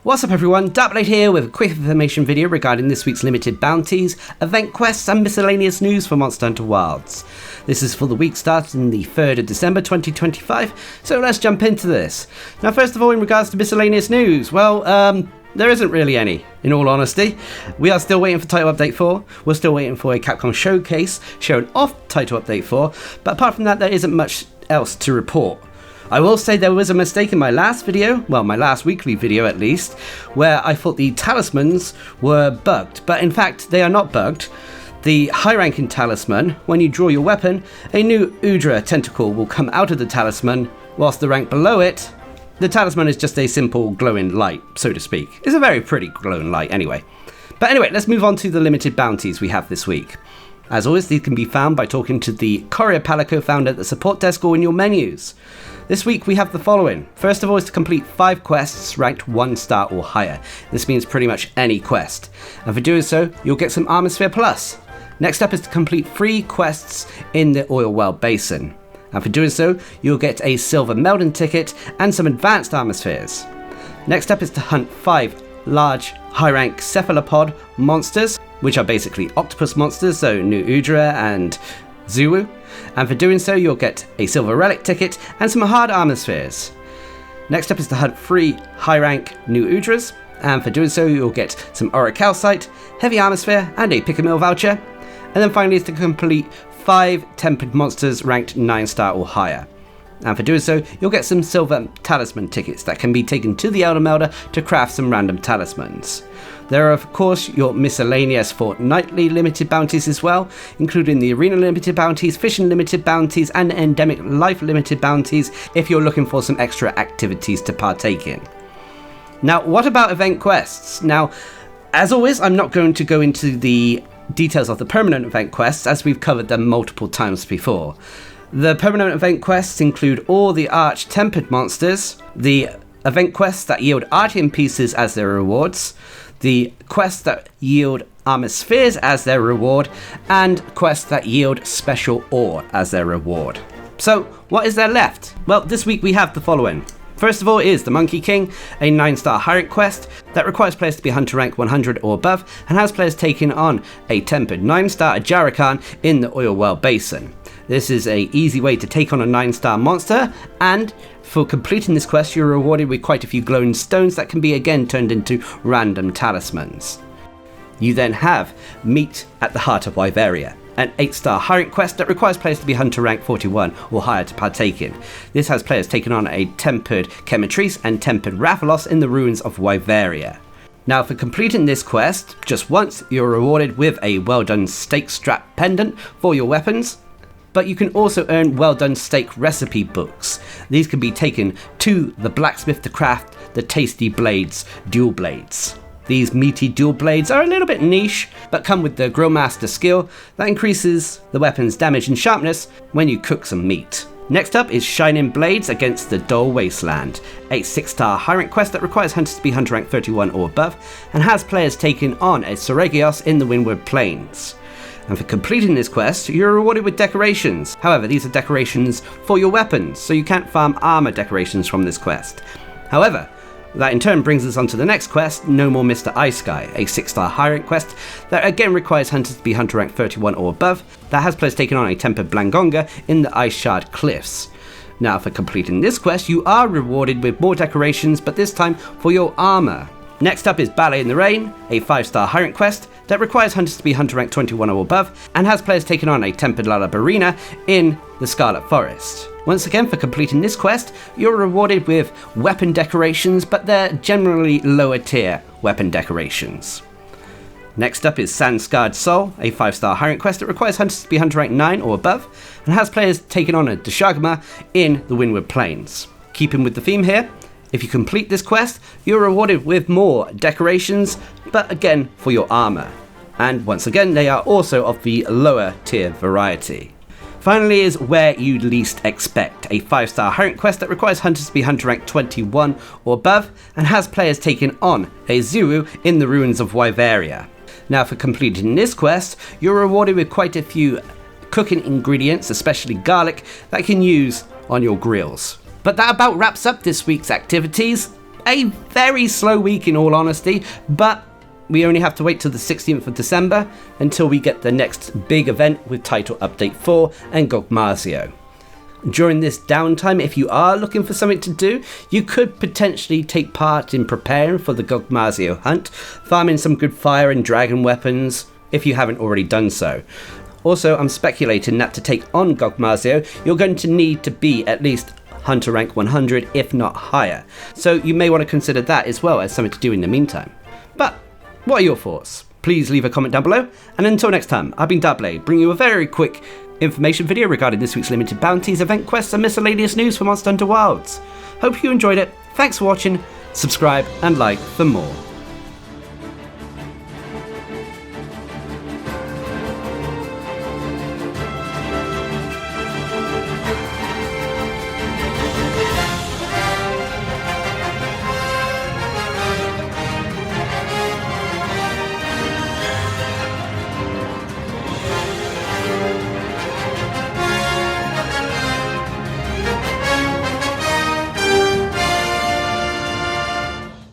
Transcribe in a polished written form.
What's up everyone, Darcblade here with a quick information video regarding this week's limited bounties, event quests and miscellaneous news for Monster Hunter Wilds. This is for the week starting the 3rd of December 2025, so let's jump into this. Now first of all, in regards to miscellaneous news, well, there isn't really any, in all honesty. We are still waiting for Title Update 4, we're still waiting for a Capcom showcase showing off Title Update 4, but apart from that there isn't much else to report. I will say there was a mistake in my last video, well my last weekly video at least, where I thought the talismans were bugged, but in fact they are not bugged. The high ranking talisman, when you draw your weapon, a new Udra tentacle will come out of the talisman, whilst the rank below it, the talisman is just a simple glowing light, so to speak. It's a very pretty glowing light anyway. But anyway, let's move on to the limited bounties we have this week. As always, these can be found by talking to the Courier Palico found at the support desk or in your menus. This week we have the following. First of all is to complete 5 quests ranked 1 star or higher. This means pretty much any quest. And for doing so, you'll get some Armor Sphere Plus. Next up is to complete 3 quests in the Oil Well Basin. And for doing so, you'll get a Silver Meldon ticket and some advanced Armor Spheres. Next up is to hunt 5 large high rank cephalopod monsters, which are basically octopus monsters, so New Udra and Zulu. And for doing so, you'll get a Silver Relic ticket and some hard Armor Spheres. Next up is to hunt 3 high rank New Udras, and for doing so, you'll get some Auric Calcite, Heavy Armor Sphere, and a Pick-a-Mill voucher. And then finally is to complete 5 Tempered Monsters ranked 9 star or higher. And for doing so, you'll get some Silver Talisman tickets that can be taken to the Elder Melder to craft some random talismans. There are of course your miscellaneous fortnightly limited bounties as well, including the Arena limited bounties, Fishing limited bounties, and Endemic Life limited bounties if you're looking for some extra activities to partake in. Now, what about event quests? Now, as always, I'm not going to go into the details of the permanent event quests as we've covered them multiple times before. The permanent event quests include all the Arch Tempered monsters, the event quests that yield Artium pieces as their rewards, the quests that yield Armor Spheres as their reward, and quests that yield Special Ore as their reward. So, what is there left? Well, this week we have the following. First of all is the Monkey King, a 9-star high rank quest that requires players to be Hunter rank 100 or above, and has players taking on a Tempered 9-star Ajarakan in the Oil Well Basin. This is an easy way to take on a 9-star monster, and for completing this quest you're rewarded with quite a few glowing stones that can be again turned into random talismans. You then have Meet at the Heart of Wyveria, an 8-star high rank quest that requires players to be Hunter rank 41 or higher to partake in. This has players taking on a Tempered Chematrice and Tempered Rathalos in the ruins of Wyveria. Now for completing this quest just once, you're rewarded with a Well Done Steak Strap pendant for your weapons, but you can also earn Well Done Steak recipe books. These can be taken to the blacksmith to craft the tasty blades, dual blades. These meaty dual blades are a little bit niche, but come with the Grillmaster skill that increases the weapon's damage and sharpness when you cook some meat. Next up is Shining Blades against the Dull Wasteland, a 6-star high rank quest that requires hunters to be Hunter rank 31 or above, and has players taking on a Soregios in the Windward Plains. And for completing this quest, you're rewarded with decorations. However, these are decorations for your weapons, so you can't farm armor decorations from this quest. However, that in turn brings us on to the next quest, No More Mr. Ice Sky, a 6-star high rank quest that again requires hunters to be Hunter rank 31 or above, that has players taking on a Tempered Blangonga in the Ice Shard Cliffs. Now for completing this quest, you are rewarded with more decorations, but this time for your armor. Next up is Ballet in the Rain, a 5-star high rank quest that requires hunters to be Hunter rank 21 or above, and has players taking on a Tempered Lalabarina in the Scarlet Forest. Once again, for completing this quest, you're rewarded with weapon decorations, but they're generally lower tier weapon decorations. Next up is Sand-Scarred Soul, a 5-star high rank quest that requires hunters to be Hunter rank 9 or above, and has players taking on a Deshagma in the Windward Plains. Keeping with the theme here, if you complete this quest, you're rewarded with more decorations, but again for your armor. And once again, they are also of the lower tier variety. Finally is Where You'd Least Expect, a 5-star high rank quest that requires hunters to be Hunter rank 21 or above, and has players taking on a Zuru in the ruins of Wyveria. Now for completing this quest, you're rewarded with quite a few cooking ingredients, especially garlic, that you can use on your grills. But that about wraps up this week's activities. a very slow week in all honesty, but we only have to wait till the 16th of December until we get the next big event with Title Update 4 and Gogmasio. During this downtime, if you are looking for something to do, you could potentially take part in preparing for the Gogmasio hunt, farming some good fire and dragon weapons, if you haven't already done so. Also, I'm speculating that to take on Gogmasio, you're going to need to be at least Hunter rank 100, if not higher. So you may want to consider that as well as something to do in the meantime. But what are your thoughts? Please leave a comment down below, and until next time, I've been Darcblade, bringing you a very quick information video regarding this week's limited bounties, event quests, and miscellaneous news for Monster Hunter Wilds. Hope you enjoyed it, thanks for watching, subscribe and like for more.